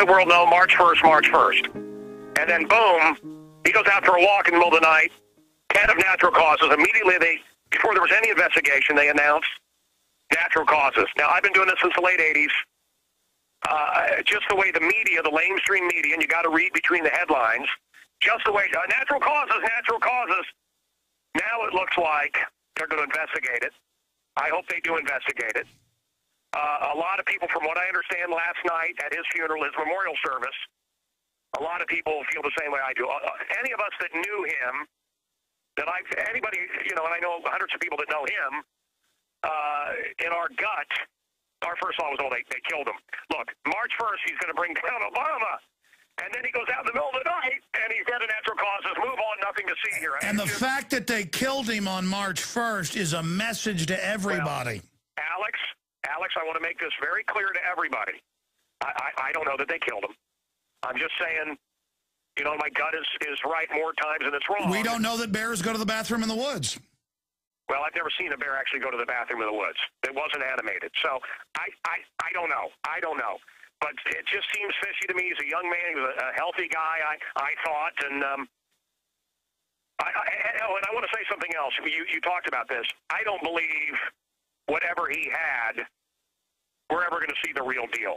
the world know March 1st, March 1st. And then, boom, he goes out for a walk in the middle of the night, dead of natural causes. Immediately, before there was any investigation, they announced natural causes. Now, I've been doing this since the late 80s. Just the way the media, the mainstream media, and you got to read between the headlines, just the way, natural causes, natural causes. Now it looks like they're going to investigate it. I hope they do investigate it. A lot of people, from what I understand last night at his funeral, his memorial service, a lot of people feel the same way I do. Any of us that knew him, anybody, and I know hundreds of people that know him, in our gut, our first thought was, oh, they killed him. Look, March 1st, he's going to bring down Obama. And then he goes out in the middle of the night, and he's dead of natural causes. Move on, nothing to see here. And the fact that they killed him on March 1st is a message to everybody. Well, Alex, I want to make this very clear to everybody. I don't know that they killed him. I'm just saying, my gut is right more times than it's wrong. We don't know that bears go to the bathroom in the woods. Well, I've never seen a bear actually go to the bathroom in the woods. It wasn't animated. So I don't know. I don't know. But it just seems fishy to me. He's a young man. He was a healthy guy, I thought. And I want to say something else. You talked about this. I don't believe whatever he had, we're ever going to see the real deal.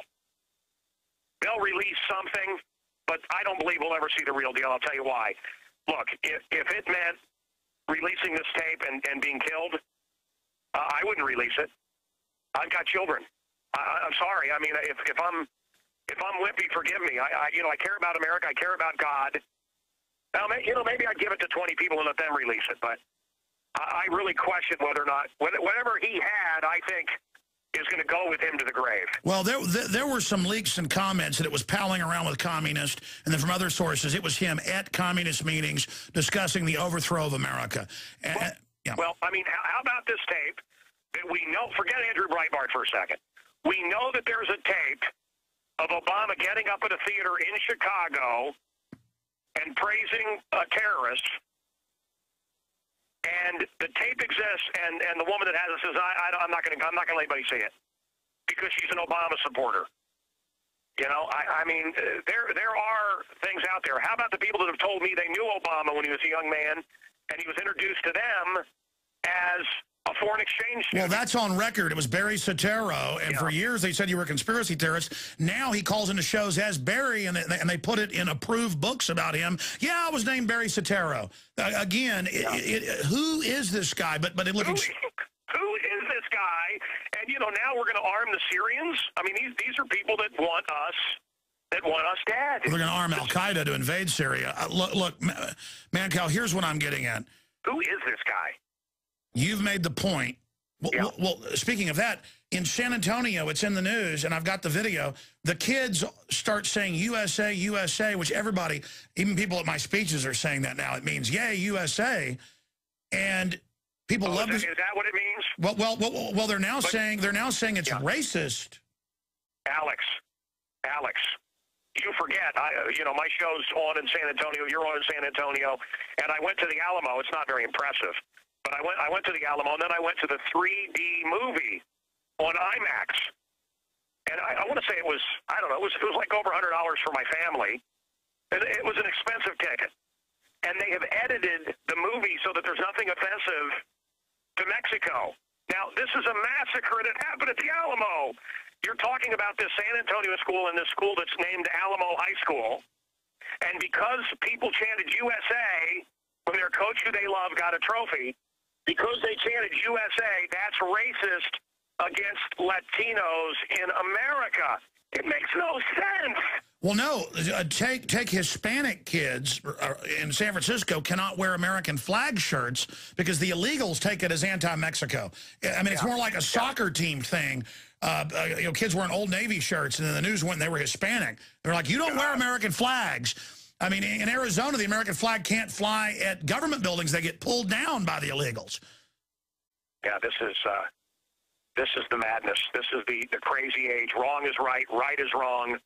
They'll release something, but I don't believe we'll ever see the real deal. I'll tell you why. Look, if it meant releasing this tape and being killed, I wouldn't release it. I've got children. I'm sorry. I mean, if I'm wimpy, forgive me. I care about America. I care about God. Now, maybe I'd give it to 20 people and let them release it. But I really question whether or not whatever he had, I think, is going to go with him to the grave. Well, there were some leaks and comments that it was palling around with communists, and then from other sources, it was him at communist meetings discussing the overthrow of America. Well, I mean, how about this tape that we know? Forget Andrew Breitbart for a second. We know that there's a tape of Obama getting up at a theater in Chicago and praising a terrorist. And the tape exists, and the woman that has it says, I'm not going to let anybody see it because she's an Obama supporter. I mean, there are things out there. How about the people that have told me they knew Obama when he was a young man, and he was introduced to them as a foreign exchange student? Well, that's on record. It was Barry Soetoro, and for years they said you were a conspiracy theorist. Now he calls into shows as Barry, and they put it in approved books about him. Yeah, I was named Barry Soetoro. Again, who is this guy? But look, who is this guy? And now we're going to arm the Syrians. I mean, these are people that want us dead. They're going to arm Al Qaeda to invade Syria. Look, Mancow, here's what I'm getting at. Who is this guy? You've made the point. Well, speaking of that, in San Antonio, it's in the news, and I've got the video. The kids start saying USA, USA, which everybody, even people at my speeches are saying that now. It means, yay, USA. And people love this. Is that what it means? Well, they're now saying it's racist. Alex, you forget, my show's on in San Antonio, you're on in San Antonio, and I went to the Alamo. It's not very impressive. But I went to the Alamo, and then I went to the 3D movie on IMAX. And I want to say it was like over $100 for my family. It was an expensive ticket. And they have edited the movie so that there's nothing offensive to Mexico. Now, this is a massacre that happened at the Alamo. You're talking about this San Antonio school and this school that's named Alamo High School. And because people chanted USA when their coach who they love got a trophy, because they chanted USA, that's racist against Latinos in America. It makes no sense. Well, no. Take Hispanic kids in San Francisco cannot wear American flag shirts because the illegals take it as anti-Mexico. I mean, it's more like a soccer team thing. Kids wearing Old Navy shirts, and then the news went and they were Hispanic. They're like, you don't wear American flags. I mean, in Arizona, the American flag can't fly at government buildings. They get pulled down by the illegals. Yeah, this is the madness. This is the crazy age. Wrong is right. Right is wrong.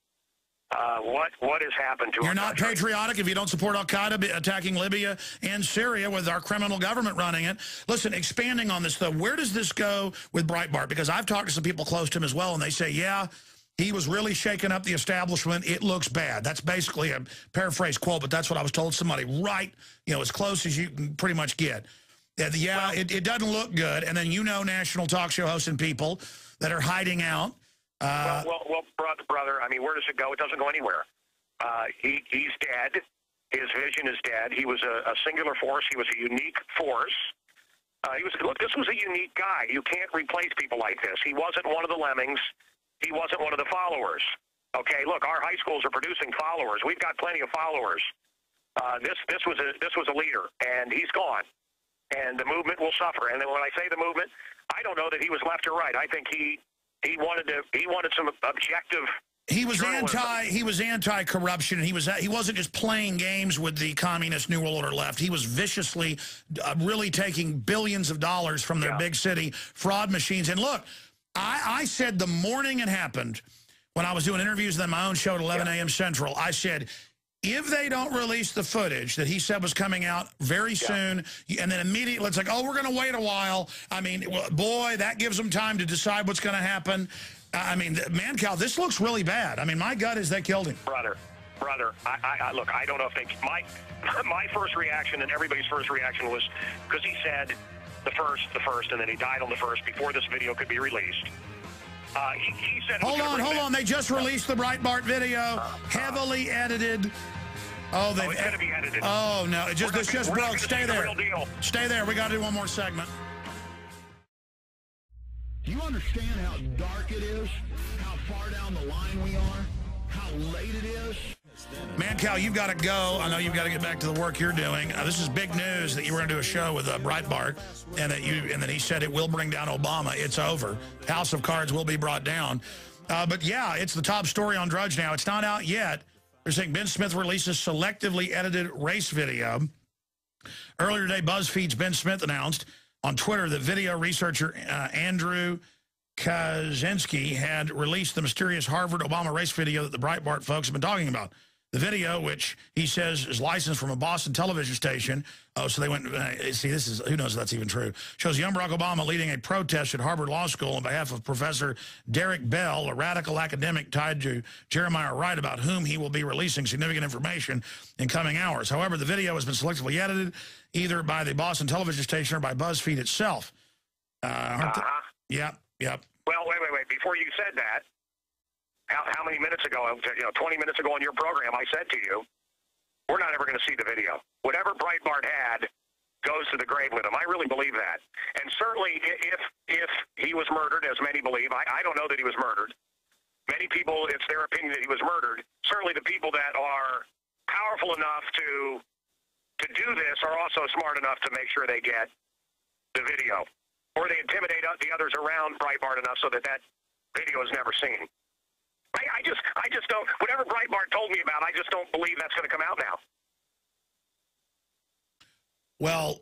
What has happened to us? You're not patriotic if you don't support Al-Qaeda attacking Libya and Syria with our criminal government running it. Listen, expanding on this, though, where does this go with Breitbart? Because I've talked to some people close to him as well, and they say, yeah, He was really shaking up the establishment. It looks bad. That's basically a paraphrase quote, but that's what I was told somebody right, as close as you can pretty much get. It doesn't look good. And then national talk show hosts and people that are hiding out. Well, brother, I mean, where does it go? It doesn't go anywhere. He's dead. His vision is dead. He was a singular force. He was a unique force. This was a unique guy. You can't replace people like this. He wasn't one of the lemmings. He wasn't one of the followers. Okay, look, our high schools are producing followers. We've got plenty of followers. This was a leader, and he's gone. And the movement will suffer. And then when I say the movement, I don't know that he was left or right. I think he wanted some objective. He was anti-corruption, and he wasn't just playing games with the communist New World Order left. He was viciously really taking billions of dollars from their big city fraud machines. And look, I said the morning it happened, when I was doing interviews on my own show at 11 a.m. Central, I said, if they don't release the footage that he said was coming out very soon, and then immediately it's like, oh, we're going to wait a while. I mean, boy, that gives them time to decide what's going to happen. I mean, man, Cal, this looks really bad. I mean, my gut is they killed him. Brother, look, I don't know if they... My first reaction and everybody's first reaction was, because he said the first, and then he died on the first before this video could be released. He said... Hold on. They just released the Breitbart video, heavily edited. Oh, it's going to be edited. Oh, no. This just broke. Stay there. Stay there. We got to do one more segment. Do you understand how dark it is? How far down the line we are? How late it is? Man, Cal, you've got to go. I know you've got to get back to the work you're doing. This is big news that you were going to do a show with Breitbart, and that he said it will bring down Obama. It's over. House of Cards will be brought down. But yeah, it's the top story on Drudge now. It's not out yet. They're saying Ben Smith releases selectively edited race video. Earlier today, BuzzFeed's Ben Smith announced on Twitter that video researcher Andrew Kaczynski had released the mysterious Harvard Obama race video that the Breitbart folks have been talking about. The video, which he says is licensed from a Boston television station. Oh, so they went, see, this is, who knows if that's even true, shows young Barack Obama leading a protest at Harvard Law School on behalf of Professor Derek Bell, a radical academic tied to Jeremiah Wright, about whom he will be releasing significant information in coming hours. However, the video has been selectively edited either by the Boston television station or by BuzzFeed itself. Yep. Well, wait. Before you said that, how many minutes ago, 20 minutes ago on your program, I said to you, we're not ever going to see the video. Whatever Breitbart had goes to the grave with him. I really believe that. And certainly if he was murdered, as many believe, I don't know that he was murdered. Many people, it's their opinion that he was murdered. Certainly the people that are powerful enough to do this are also smart enough to make sure they get the video. Or they intimidate the others around Breitbart enough so that video is never seen. I just don't, whatever Breitbart told me about, I just don't believe that's going to come out now. Well,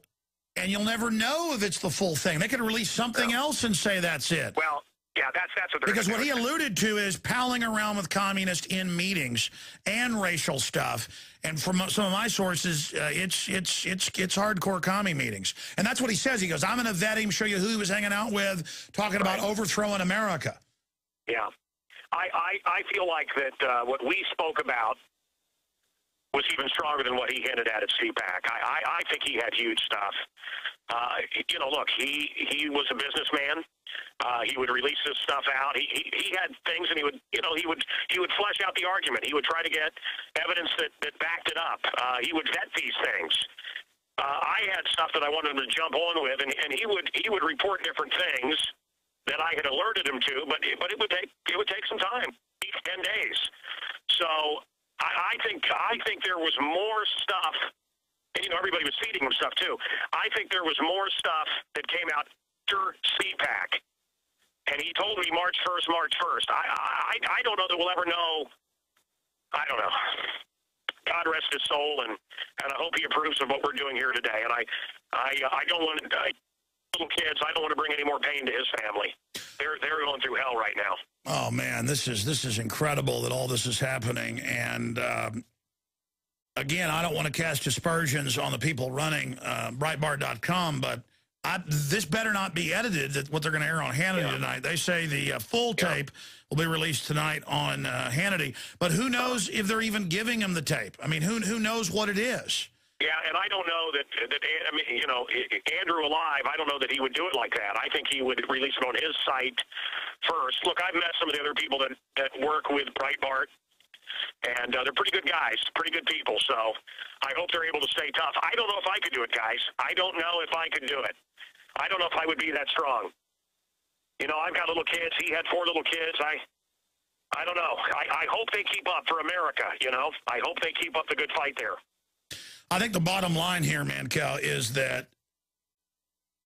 and you'll never know if it's the full thing. They could release something else and say that's it. Well, yeah, that's what they're Because what he alluded to is palling around with communists in meetings and racial stuff. And from some of my sources, it's hardcore commie meetings. And that's what he says. He goes, I'm going to vet him, show you who he was hanging out with, talking about overthrowing America. Yeah. I feel like that what we spoke about was even stronger than what he hinted at CPAC. I think he had huge stuff. Look, he was a businessman. He would release this stuff out. He had things, and he would flesh out the argument. He would try to get evidence that backed it up. He would vet these things. I had stuff that I wanted him to jump on with, and he would report different things that I had alerted him to, but it would take some time, 10 days. So I think there was more stuff, and everybody was feeding him stuff too. I think there was more stuff that came out after CPAC, and he told me March 1st. I don't know that we'll ever know. I don't know. God rest his soul, and I hope he approves of what we're doing here today. And I don't want to. Little kids, I don't want to bring any more pain to his family. They're going through hell right now. Oh man, this is incredible that all this is happening. And again, I don't want to cast aspersions on the people running Breitbart.com, but This better not be edited, that what they're going to air on Hannity tonight. They say the full tape will be released tonight on Hannity. But who knows if they're even giving him the tape? I mean, who knows what it is? Yeah, and I don't know that I mean, you know, Andrew alive, I don't know that he would do it like that. I think he would release it on his site first. Look, I've met some of the other people that work with Breitbart, and they're pretty good guys, pretty good people. So I hope they're able to stay tough. I don't know if I could do it, guys. I don't know if I could do it. I don't know if I would be that strong. You know, I've got little kids. He had 4 little kids. I don't know. I hope they keep up for America, you know. I hope they keep up the good fight there. I think the bottom line here, Mancow, is that,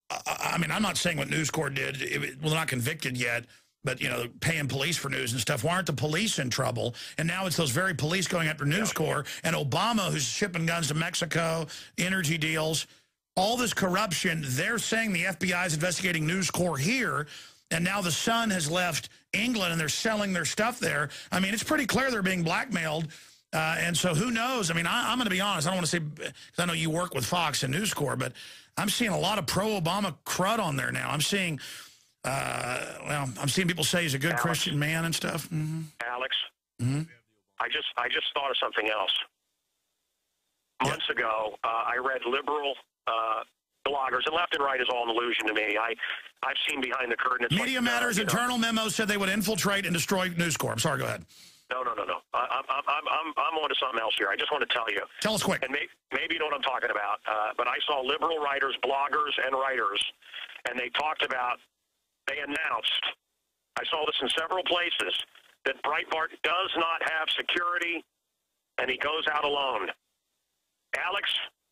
I mean, I'm not saying what News Corps did. Well, they're not convicted yet, but, you know, paying police for news and stuff. Why aren't the police in trouble? And now it's those very police going after News Corps, and Obama, who's shipping guns to Mexico, energy deals, all this corruption. They're saying the FBI is investigating News Corps here, and now the Sun has left England, and they're selling their stuff there. I mean, it's pretty clear they're being blackmailed. And so who knows? I mean, I'm going to be honest. I don't want to say, because I know you work with Fox and News Corps, but I'm seeing a lot of pro-Obama crud on there now. I'm seeing, well, I'm seeing people say he's a good Christian man and stuff. Mm-hmm. Alex, I just thought of something else. Months ago, I read liberal bloggers, and left and right is all an illusion to me. I've seen behind the curtain. It's Media Matters internal memo said they would infiltrate and destroy News Corps. I'm sorry, go ahead. No. I'm on to something else here. I just want to tell you. Tell us quick. And maybe you know what I'm talking about. But I saw liberal writers, bloggers, and writers, and they announced, I saw this in several places, that Breitbart does not have security, and he goes out alone. Alex,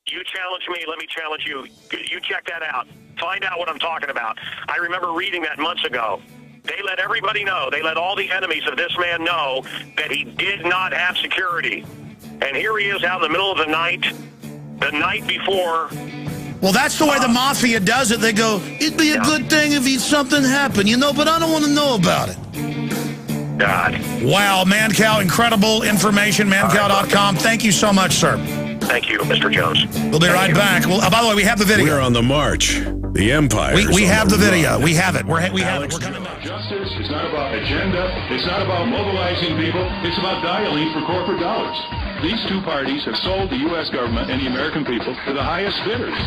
you challenge me, let me challenge you. You check that out. Find out what I'm talking about. I remember reading that months ago. They let everybody know. They let all the enemies of this man know that he did not have security. And here he is out in the middle of the night before. Well, that's the way the mafia does it. They go, it'd be a good thing if something happened, you know, but I don't want to know about it. God. Wow, Mancow, incredible information, mancow.com. Thank you so much, sir. Thank you, Mr. Jones. We'll be right back. Well, by the way, we have the video. We're on the march. The empire. We have the video. We have it. We have it. We're coming back. Justice is not about agenda. It's not about mobilizing people. It's about dialing for corporate dollars. These two parties have sold the U.S. government and the American people to the highest bidders.